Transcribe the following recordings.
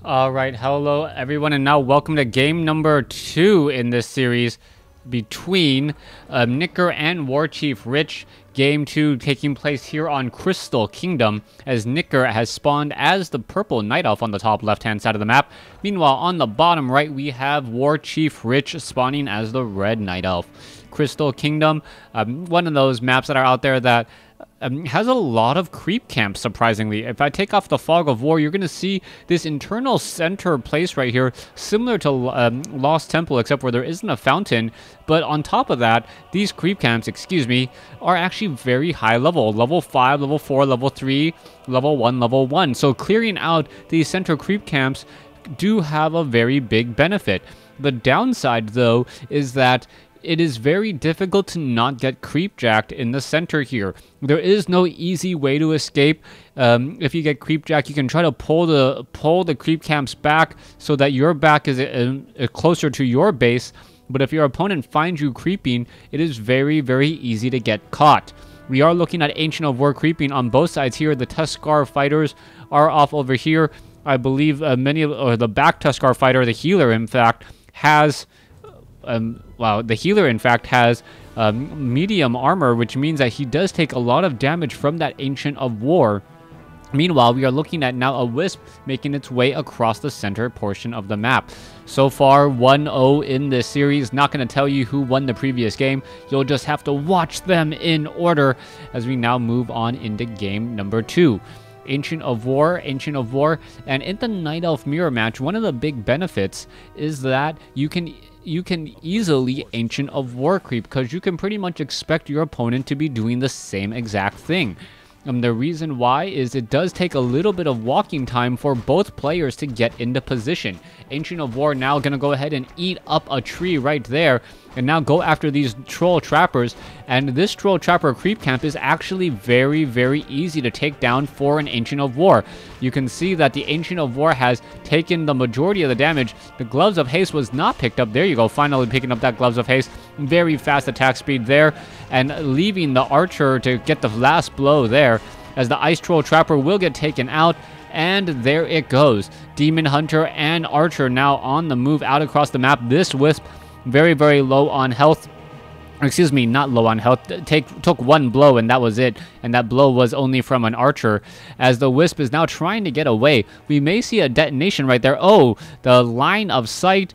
Alright, hello everyone, and now welcome to game number 2 in this series between Nicker and WarChief Rich. Game 2 taking place here on Crystal Kingdom, as Nicker has spawned as the purple Night Elf on the top left-hand side of the map. Meanwhile, on the bottom right, we have WarChief Rich spawning as the red Night Elf. Crystal Kingdom, one of those maps that are out there that has a lot of creep camps, surprisingly. If I take off the Fog of War, you're going to see this internal center place right here, similar to Lost Temple, except where there isn't a fountain. But on top of that, these creep camps, are actually very high level. Level 5, level 4, level 3, level 1, level 1. So clearing out these center creep camps do have a very big benefit. The downside, though, is that it is very difficult to not get creepjacked in the center here. There is no easy way to escape. If you get creepjacked, you can try to pull the creep camps back so that your back is closer to your base. But if your opponent finds you creeping, it is very, very easy to get caught. We are looking at Ancient of War creeping on both sides here. The Tuskar fighters are off over here. I believe the back Tuskar fighter, the healer, in fact, has... the healer, in fact, has medium armor, which means that he does take a lot of damage from that Ancient of War. Meanwhile, we are looking at now a Wisp making its way across the center portion of the map. So far, 1-0 in this series. Not going to tell you who won the previous game. You'll just have to watch them in order as we now move on into game number 2. Ancient of War, and in the Night Elf mirror match, one of the big benefits is that you can easily Ancient of War creep, because you can pretty much expect your opponent to be doing the same exact thing. The reason why is it does take a little bit of walking time for both players to get into position. Ancient of War now going to go ahead and eat up a tree right there, and now go after these troll trappers. And this troll trapper creep camp is actually very, very easy to take down for an Ancient of War. You can see that the Ancient of War has taken the majority of the damage. The Gloves of Haste was not picked up. There you go, finally picking up that Gloves of Haste. Very fast attack speed there, and leaving the archer to get the last blow there, as the Ice Troll Trapper will get taken out. And there it goes. Demon Hunter and Archer now on the move out across the map. This Wisp very, very low on health. Excuse me, not low on health. Took one blow, and that was it. And that blow was only from an archer. As the Wisp is now trying to get away, we may see a detonation right there. Oh, the line of sight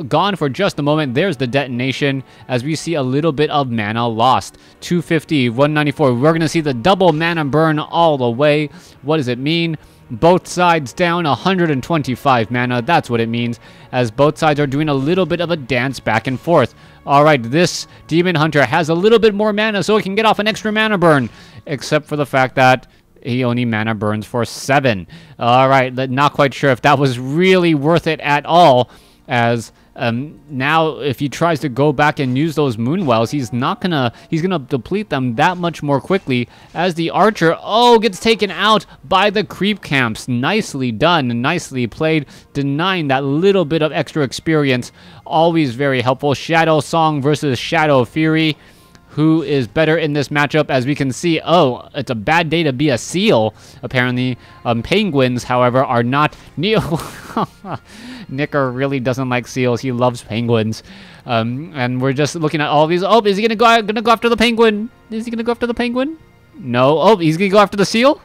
gone for just a moment. There's the detonation, as we see a little bit of mana lost. 250, 194. We're going to see the double mana burn all the way. What does it mean? Both sides down 125 mana. That's what it means, as both sides are doing a little bit of a dance back and forth. Alright, this Demon Hunter has a little bit more mana, so he can get off an extra mana burn, except for the fact that he only mana burns for 7. Alright, not quite sure if that was really worth it at all, as now if he tries to go back and use those Moonwells, he's gonna deplete them that much more quickly, as the archer gets taken out by the creep camps. Nicely done, nicely played, denying that little bit of extra experience. Always very helpful. Shadow Song versus Shadow Fury. Who is better in this matchup? As we can see, it's a bad day to be a seal, apparently. Penguins, however, are not Nicker really doesn't like seals. He loves penguins. And we're just looking at all these. Oh, is he gonna go after the penguin? Is he gonna go after the penguin? No. Oh, he's gonna go after the seal?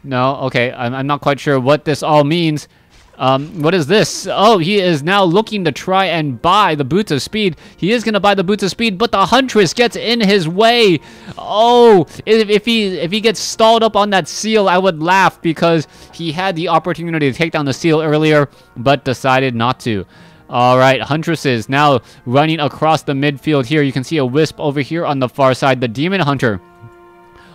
No. Okay, I'm not quite sure what this all means. What is this? Oh, he is now looking to try and buy the Boots of Speed. He is going to buy the Boots of Speed, but the Huntress gets in his way. Oh, if he gets stalled up on that seal, I would laugh, because he had the opportunity to take down the seal earlier, but decided not to. Alright, Huntresses now running across the midfield here. You can see a Wisp over here on the far side. The Demon Hunter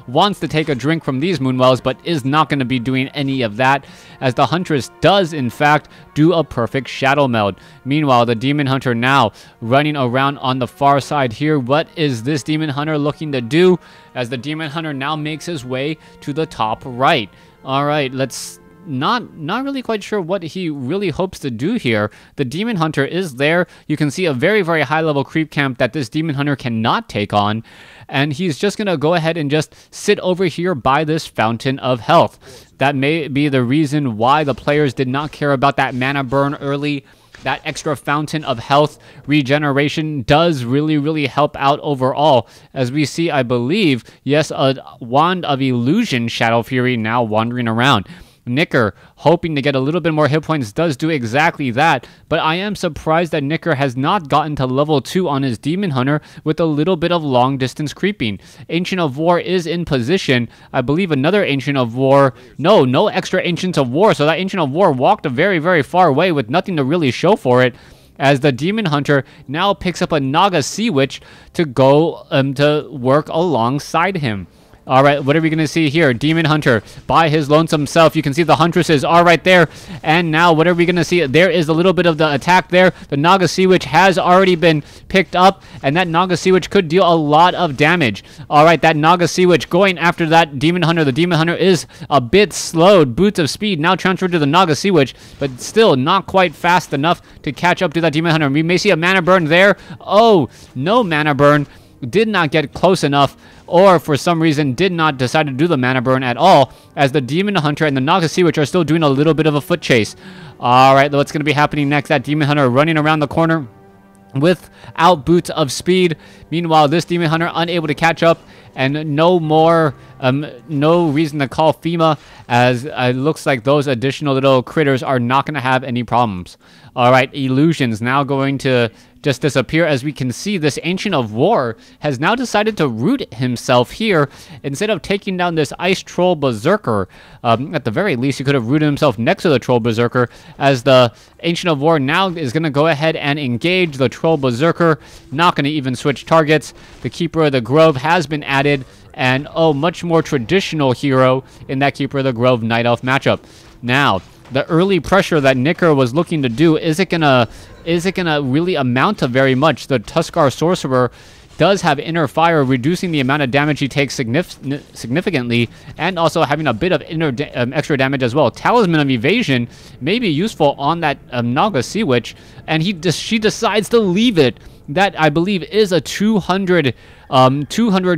wants to take a drink from these Moonwells, but is not going to be doing any of that, as the Huntress does, in fact, do a perfect Shadow Meld. Meanwhile, the Demon Hunter now running around on the far side here. What is this Demon Hunter looking to do, as the Demon Hunter now makes his way to the top right? Alright, let's not really quite sure what he really hopes to do here. The Demon Hunter is there. You can see a very, very high level creep camp that this Demon Hunter cannot take on. And he's just going to go ahead and just sit over here by this Fountain of Health. That may be the reason why the players did not care about that mana burn early. That extra Fountain of Health regeneration does really, really help out overall. As we see, I believe, yes, a Wand of Illusion Shadow Fury now wandering around. Nicker, hoping to get a little bit more hit points, does do exactly that, but I am surprised that Nicker has not gotten to level 2 on his Demon Hunter with a little bit of long distance creeping. Ancient of War is in position. I believe another Ancient of War, no extra Ancients of War, so that Ancient of War walked a very, very far away with nothing to really show for it, as the Demon Hunter now picks up a Naga Sea Witch to go to work alongside him. All right, what are we going to see here? Demon Hunter by his lonesome self. You can see the Huntresses are right there. And now what are we going to see? There is a little bit of the attack there. The Naga Sea Witch has already been picked up, and that Naga Sea Witch could deal a lot of damage. All right, that Naga Sea Witch going after that Demon Hunter. The Demon Hunter is a bit slowed. Boots of Speed now transferred to the Naga Sea Witch, but still not quite fast enough to catch up to that Demon Hunter. We may see a mana burn there. Oh, no mana burn. Did not get close enough, or for some reason did not decide to do the mana burn at all, as the Demon Hunter and the Naga Sea Witch are still doing a little bit of a foot chase. All right, what's going to be happening next? That Demon Hunter running around the corner without Boots of Speed. Meanwhile, this Demon Hunter unable to catch up, and no reason to call FEMA, as it looks like those additional little critters are not going to have any problems. All right, Illusions now going to just disappear, as we can see this Ancient of War has now decided to root himself here instead of taking down this Ice Troll Berserker. At the very least, he could have rooted himself next to the Troll Berserker, as the Ancient of War now is going to go ahead and engage the Troll Berserker. Not going to even switch targets. The Keeper of the Grove has been added, and much more traditional hero in that Keeper of the Grove Night Elf matchup. Now, the early pressure that Nicker was looking to do, is it gonna really amount to very much? The Tuskar Sorcerer does have Inner Fire, reducing the amount of damage he takes significantly, and also having a bit of extra damage as well. Talisman of Evasion may be useful on that Naga Sea Witch, and she decides to leave it. That, I believe, is a 200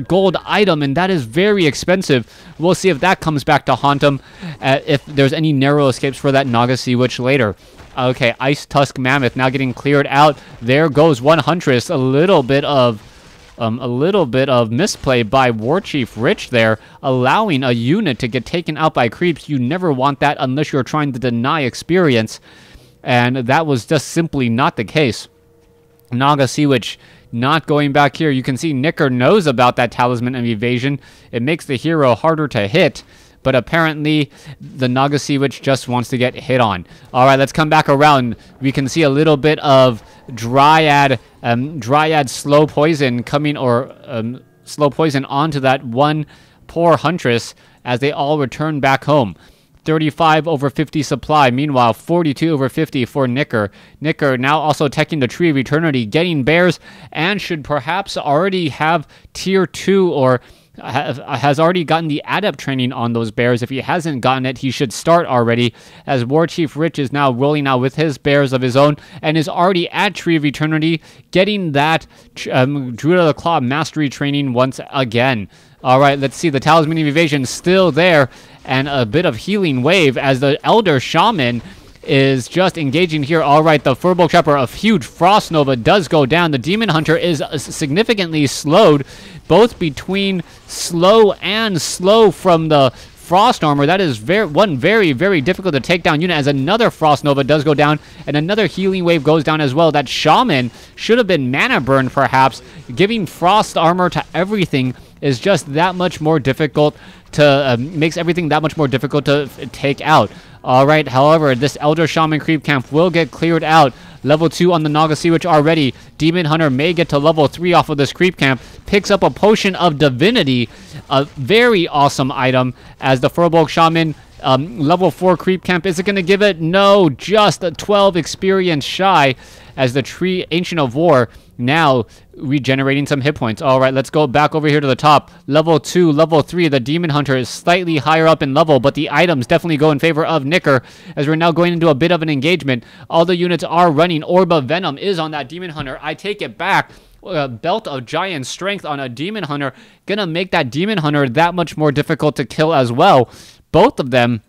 gold item, and that is very expensive. We'll see if that comes back to haunt him, if there's any narrow escapes for that Naga Sea Witch later. Okay, Ice Tusk Mammoth now getting cleared out. There goes one Huntress. A little bit of misplay by WarChief Rich there, allowing a unit to get taken out by creeps. You never want that unless you're trying to deny experience, and that was just simply not the case. Naga Sea Witch not going back here. You can see Nicker knows about that Talisman of Evasion. It makes the hero harder to hit, but apparently the Naga Sea Witch just wants to get hit on. All right, let's come back around. We can see a little bit of Dryad slow poison coming, or slow poison onto that one poor Huntress as they all return back home. 35 over 50 supply. Meanwhile, 42 over 50 for Nicker. Nicker now also teching the Tree of Eternity, getting bears, and should perhaps already have tier 2, or has already gotten the adept training on those bears. If he hasn't gotten it, he should start already, as WarChief Rich is now rolling out with his bears of his own and is already at Tree of Eternity, getting that Druid of the Claw mastery training once again. All right, let's see. The Talisman of Evasion still there, and a bit of healing wave as the Elder Shaman is just engaging here. All right, the Furbolg Trapper, a huge Frost Nova, does go down. The Demon Hunter is significantly slowed, both between slow and slow from the Frost Armor. That is one very, very difficult to take down unit, as another Frost Nova does go down, and another healing wave goes down as well. That Shaman should have been mana burned, perhaps. Giving Frost Armor to everything is just that much more difficult to, makes everything that much more difficult to take out. Alright, however, this Elder Shaman creep camp will get cleared out. Level 2 on the Naga Sea Witch already. Demon Hunter may get to level 3 off of this creep camp. Picks up a Potion of Divinity, a very awesome item, as the Furbolg Shaman level 4 creep camp. Is it going to give it? No, just a 12 experience shy, as the Tree Ancient of War now regenerating some hit points. All right, let's go back over here to the top. Level 2, level 3, the Demon Hunter is slightly higher up in level, but the items definitely go in favor of Knicker, as we're now going into a bit of an engagement. All the units are running. Orb of Venom is on that Demon Hunter. I take it back. Belt of Giant Strength on a Demon Hunter, gonna make that Demon Hunter that much more difficult to kill as well. Both of them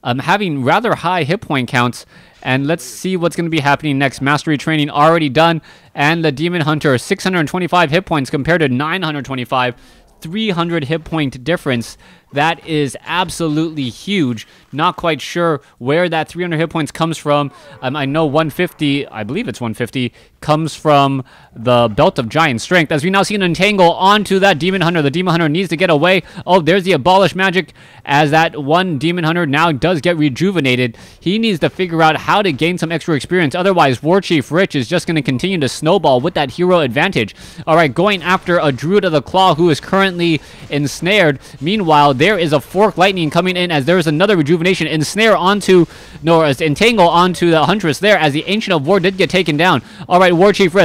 having rather high hit point counts. And let's see what's going to be happening next. Mastery training already done. And the Demon Hunter, 625 hit points compared to 925. 300 hit point difference. That is absolutely huge. Not quite sure where that 300 hit points comes from. I know 150, I believe it's 150, comes from the Belt of Giant Strength. As we now see an entangle onto that Demon Hunter. The Demon Hunter needs to get away. Oh, there's the Abolish Magic, as that one Demon Hunter now does get rejuvenated. He needs to figure out how to gain some extra experience. Otherwise, WarChief Rich is just going to continue to snowball with that hero advantage. All right, going after a Druid of the Claw who is currently ensnared. Meanwhile, there is a Fork Lightning coming in, as there is another rejuvenation. Ensnare onto, no, entangle onto the Huntress there, as the Ancient of War did get taken down. All right, WarChief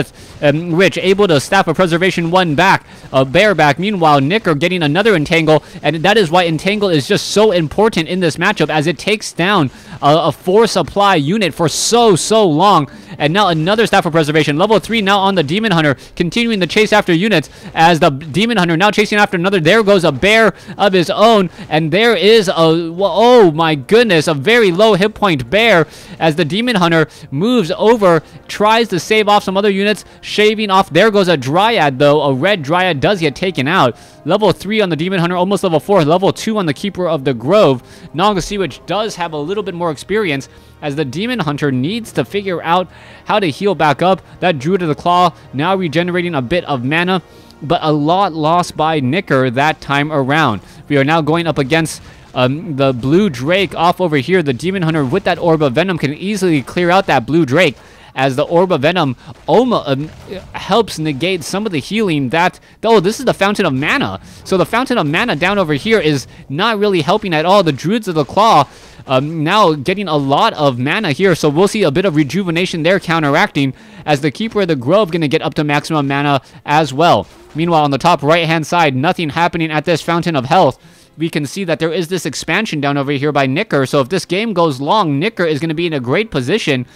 Rich able to Staff of Preservation one back, bear back. Meanwhile, Knicker getting another entangle, and that is why entangle is just so important in this matchup, as it takes down a 4 supply unit for so long. And now another Staff of Preservation. Level 3 now on the Demon Hunter, continuing the chase after units, as the Demon Hunter now chasing after another. There goes a bear of his own, and there is a, oh my goodness, a very low hit point bear, as the Demon Hunter moves over, tries to save off some other units, shaving off. There goes a Dryad, though. A red Dryad does get taken out. Level 3 on the Demon Hunter, almost level 4. Level 2 on the Keeper of the Grove. Naga Sea Witch does have a little bit more experience, as the Demon Hunter needs to figure out how to heal back up. That Druid of the Claw now regenerating a bit of mana, but a lot lost by Knicker that time around. We are now going up against the Blue Drake off over here. The Demon Hunter with that Orb of Venom can easily clear out that Blue Drake, as the Orb of Venom helps negate some of the healing that... Oh, this is the Fountain of Mana. So the Fountain of Mana down over here is not really helping at all. The Druids of the Claw now getting a lot of mana here, so we'll see a bit of rejuvenation there counteracting, as the Keeper of the Grove going to get up to maximum mana as well. Meanwhile, on the top right-hand side, nothing happening at this Fountain of Health. We can see that there is this expansion down over here by Knicker, so if this game goes long, Knicker is going to be in a great position,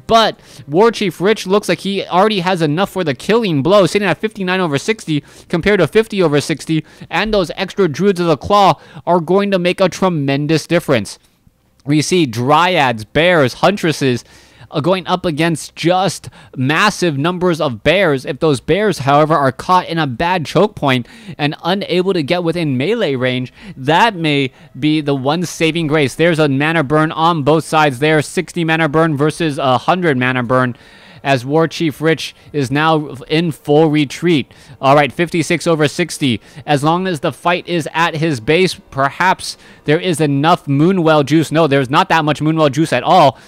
but WarChief Rich looks like he already has enough for the killing blow, sitting at 59 over 60 compared to 50 over 60, and those extra Druids of the Claw are going to make a tremendous difference. We see Dryads, Bears, Huntresses going up against just massive numbers of bears. If those bears, however, are caught in a bad choke point and unable to get within melee range, that may be the one saving grace. There's a mana burn on both sides there, 60 mana burn versus 100 mana burn, as WarChief Rich is now in full retreat. All right, 56 over 60. As long as the fight is at his base, perhaps there is enough Moonwell juice. No, there's not that much Moonwell juice at all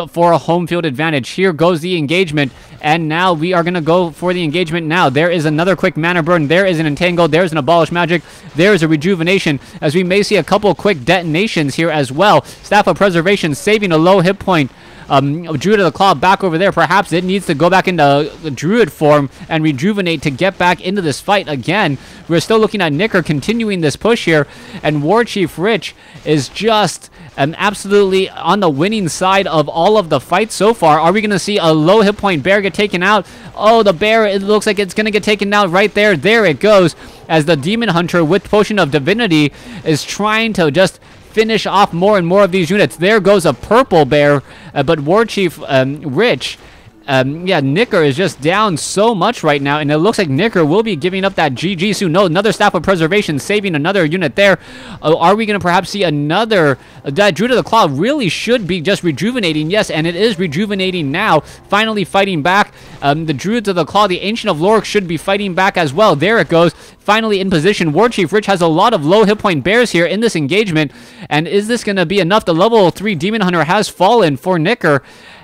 for a home field advantage. Here goes the engagement, and now we are going to go for the engagement now. There is another quick mana burn. There is an entangle. There's an Abolish Magic. There is a rejuvenation, as we may see a couple quick detonations here as well. Staff of Preservation saving a low hit point. Druid of the Claw back over there. Perhaps it needs to go back into Druid form and rejuvenate to get back into this fight again. We're still looking at Knicker continuing this push here, and WarChief Rich is just absolutely on the winning side of all of the fights so far. Are we going to see a low hit point bear get taken out? Oh, the bear, it looks like it's going to get taken out right there. There it goes, as the Demon Hunter with Potion of Divinity is trying to just finish off more and more of these units. There goes a purple bear, but WarChief Rich, Knicker is just down so much right now, and it looks like Knicker will be giving up that GG soon. No, another Staff of Preservation, saving another unit there. Are we going to perhaps see another... that Druid of the Claw really should be just rejuvenating. Yes, and it is rejuvenating now. Finally fighting back. The Druids of the Claw, the Ancient of Lork, should be fighting back as well. There it goes. Finally in position. WarChief Rich has a lot of low hit point bears here in this engagement, and is this going to be enough? The level 3 Demon Hunter has fallen for Knicker,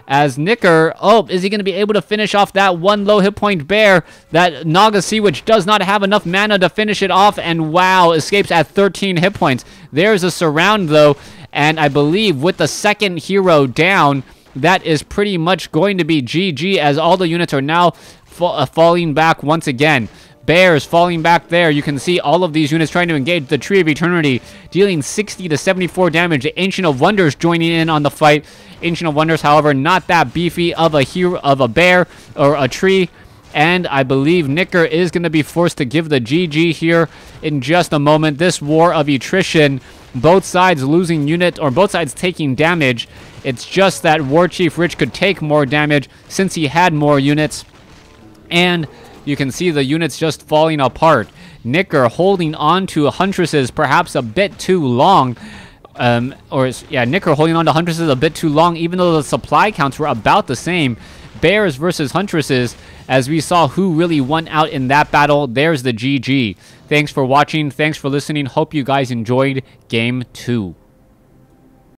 as Knicker, oh, is he going to be able to finish off that one low hit point bear? That Naga Sea Witch does not have enough mana to finish it off, and wow, escapes at 13 hit points. There's a surround, though, and I believe with the second hero down, that is pretty much going to be GG, as all the units are now falling back once again. Bears falling back there. You can see all of these units trying to engage the Tree of Eternity, dealing 60 to 74 damage. The Ancient of Wonders joining in on the fight. Ancient of Wonders, however, not that beefy of a bear or a tree. And I believe Nicker is going to be forced to give the GG here in just a moment. This war of attrition, both sides losing unit, or both sides taking damage. It's just that WarChief Rich could take more damage since he had more units. And you can see the units just falling apart. Nicker holding on to Huntresses perhaps a bit too long. Nicker holding on to Huntresses a bit too long, even though the supply counts were about the same. Bears versus Huntresses, as we saw who really won out in that battle. There's the GG. Thanks for watching. Thanks for listening. Hope you guys enjoyed Game 2.